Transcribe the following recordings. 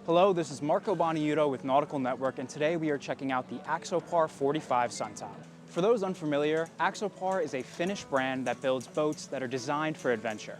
Hello, this is Marco Boniuto with Nautical Network, and today we are checking out the Axopar 45 Suntop. For those unfamiliar, Axopar is a Finnish brand that builds boats that are designed for adventure.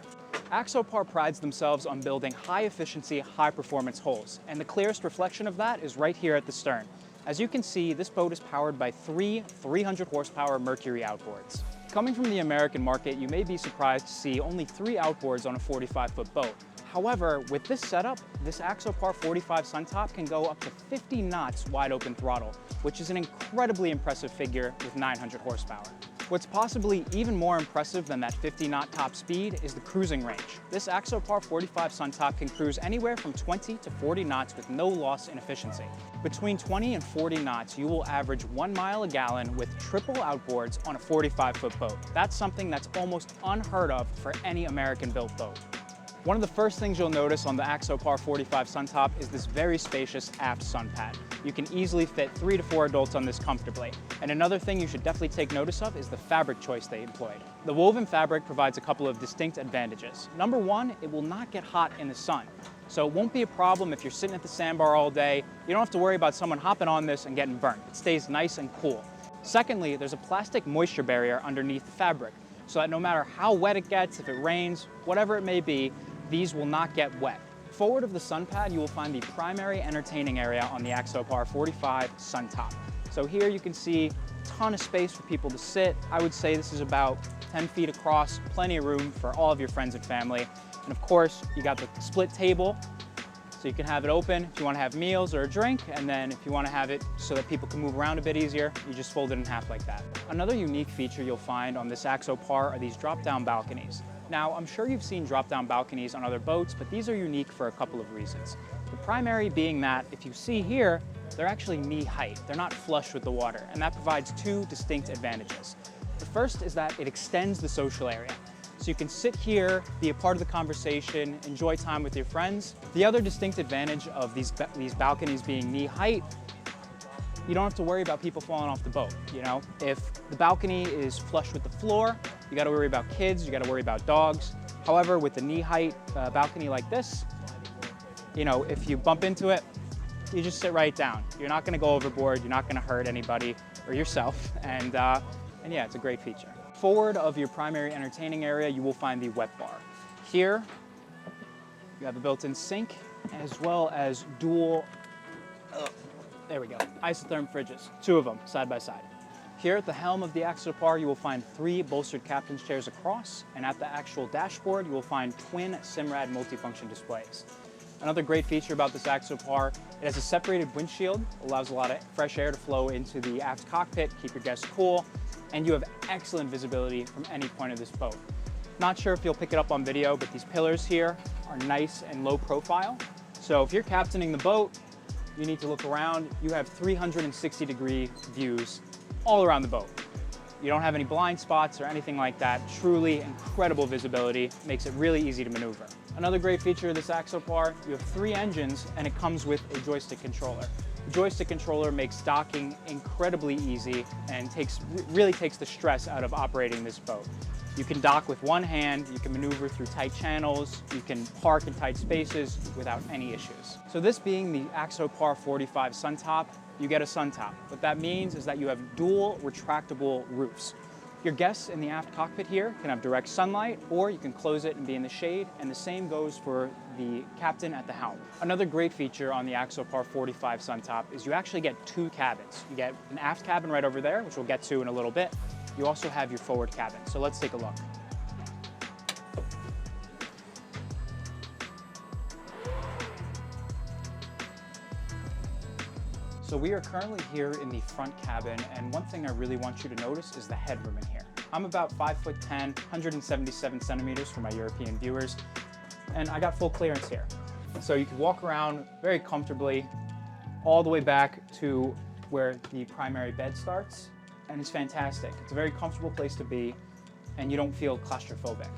Axopar prides themselves on building high-efficiency, high-performance hulls, and the clearest reflection of that is right here at the stern. As you can see, this boat is powered by three 300-horsepower Mercury outboards. Coming from the American market, you may be surprised to see only 3 outboards on a 45-foot boat. However, with this setup, this Axopar 45 Suntop can go up to 50 knots wide open throttle, which is an incredibly impressive figure with 900 horsepower. What's possibly even more impressive than that 50-knot top speed is the cruising range. This Axopar 45 Suntop can cruise anywhere from 20 to 40 knots with no loss in efficiency. Between 20 and 40 knots, you will average 1 mile a gallon with triple outboards on a 45-foot boat. That's something that's almost unheard of for any American-built boat. One of the first things you'll notice on the Axopar 45 Suntop is this very spacious aft sun pad. You can easily fit 3 to 4 adults on this comfortably. And another thing you should definitely take notice of is the fabric choice they employed. The woven fabric provides a couple of distinct advantages. Number one, it will not get hot in the sun. So it won't be a problem if you're sitting at the sandbar all day. You don't have to worry about someone hopping on this and getting burnt. It stays nice and cool. Secondly, there's a plastic moisture barrier underneath the fabric, so that no matter how wet it gets, if it rains, whatever it may be, these will not get wet. Forward of the sun pad, you will find the primary entertaining area on the Axopar 45 Suntop. So here you can see a ton of space for people to sit. I would say this is about 10 feet across, plenty of room for all of your friends and family. And of course, you got the split table, so you can have it open if you want to have meals or a drink, and then if you want to have it so that people can move around a bit easier, you just fold it in half like that. Another unique feature you'll find on this Axopar are these drop-down balconies. Now, I'm sure you've seen drop-down balconies on other boats, but these are unique for a couple of reasons. The primary being that, if you see here, they're actually knee height. They're not flush with the water, and that provides 2 distinct advantages. The first is that it extends the social area. So you can sit here, be a part of the conversation, enjoy time with your friends. The other distinct advantage of these balconies being knee height, you don't have to worry about people falling off the boat, you know? If the balcony is flush with the floor, you gotta worry about kids, you gotta worry about dogs. However, with the knee height balcony like this, you know, if you bump into it, you just sit right down. You're not gonna go overboard, you're not gonna hurt anybody or yourself, and yeah, it's a great feature. Forward of your primary entertaining area, you will find the Wetbar. Here, you have a built-in sink, as well as dual, there we go, isotherm fridges, 2 of them side by side. Here at the helm of the Axopar, you will find 3 bolstered captain's chairs across, and at the actual dashboard, you will find twin Simrad multifunction displays. Another great feature about this Axopar, it has a separated windshield, allows a lot of fresh air to flow into the aft cockpit, keep your guests cool, and you have excellent visibility from any point of this boat. Not sure if you'll pick it up on video, but these pillars here are nice and low profile. So if you're captaining the boat, you need to look around. You have 360-degree views all around the boat. You don't have any blind spots or anything like that. Truly incredible visibility, makes it really easy to maneuver. Another great feature of this Axopar, you have 3 engines and it comes with a joystick controller. The joystick controller makes docking incredibly easy and really takes the stress out of operating this boat. You can dock with one hand, you can maneuver through tight channels, you can park in tight spaces without any issues. So this being the Axopar 45 Suntop, you get a Suntop. What that means is that you have dual retractable roofs. Your guests in the aft cockpit here can have direct sunlight, or you can close it and be in the shade, and the same goes for the captain at the helm. Another great feature on the Axopar 45 Suntop is you actually get 2 cabins. You get an aft cabin right over there, which we'll get to in a little bit. You also have your forward cabin, so let's take a look. So we are currently here in the front cabin, and one thing I really want you to notice is the headroom in here. I'm about 5'10", 177 centimeters for my European viewers, and I got full clearance here. So you can walk around very comfortably all the way back to where the primary bed starts, and it's fantastic. It's a very comfortable place to be, and you don't feel claustrophobic.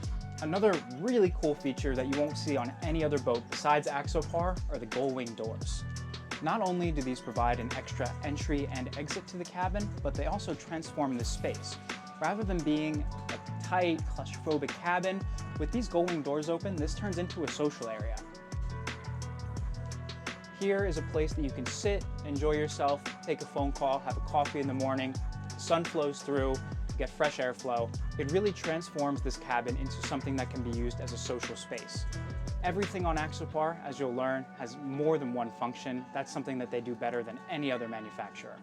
Another really cool feature that you won't see on any other boat besides Axopar are the gull wing doors. Not only do these provide an extra entry and exit to the cabin, but they also transform the space. Rather than being a tight, claustrophobic cabin, with these gull wing doors open, this turns into a social area. Here is a place that you can sit, enjoy yourself, take a phone call, have a coffee in the morning, the sun flows through, you get fresh airflow. It really transforms this cabin into something that can be used as a social space. Everything on Axopar, as you'll learn, has more than one function. That's something that they do better than any other manufacturer.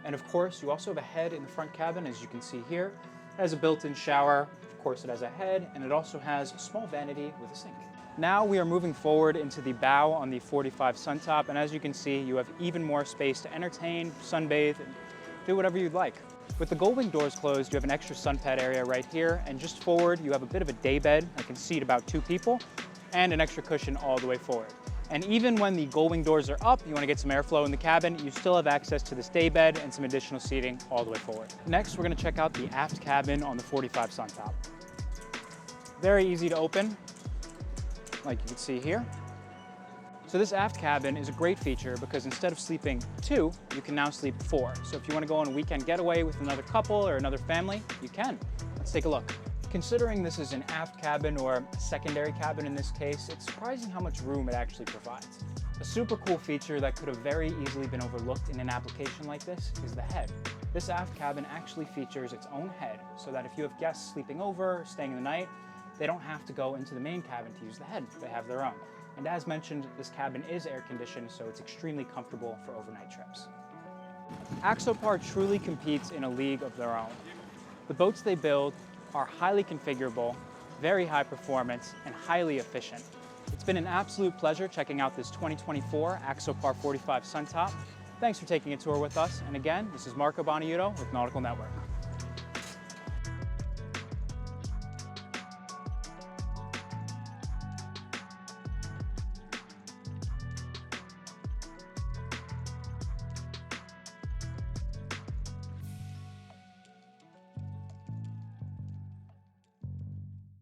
And of course, you also have a head in the front cabin, as you can see here. It has a built-in shower, of course it has a head, and it also has a small vanity with a sink. Now we are moving forward into the bow on the 45 Suntop, and as you can see, you have even more space to entertain, sunbathe, and do whatever you'd like. With the gull wing doors closed, you have an extra sun pad area right here, and just forward, you have a bit of a day bed that can seat about 2 people, and an extra cushion all the way forward. And even when the gull wing doors are up, you want to get some airflow in the cabin, you still have access to this day bed and some additional seating all the way forward. Next, we're going to check out the aft cabin on the 45 Suntop. Very easy to open, like you can see here. So this aft cabin is a great feature because instead of sleeping 2, you can now sleep 4. So if you want to go on a weekend getaway with another couple or another family, you can. Let's take a look. Considering this is an aft cabin or a secondary cabin in this case, it's surprising how much room it actually provides. A super cool feature that could have very easily been overlooked in an application like this is the head. This aft cabin actually features its own head so that if you have guests sleeping over, staying the night, they don't have to go into the main cabin to use the head. They have their own. And as mentioned, this cabin is air conditioned, so it's extremely comfortable for overnight trips. Axopar truly competes in a league of their own. The boats they build are highly configurable, very high performance, and highly efficient. It's been an absolute pleasure checking out this 2024 Axopar 45 Suntop. Thanks for taking a tour with us. And again, this is Marco Boniuto with Nautical Network.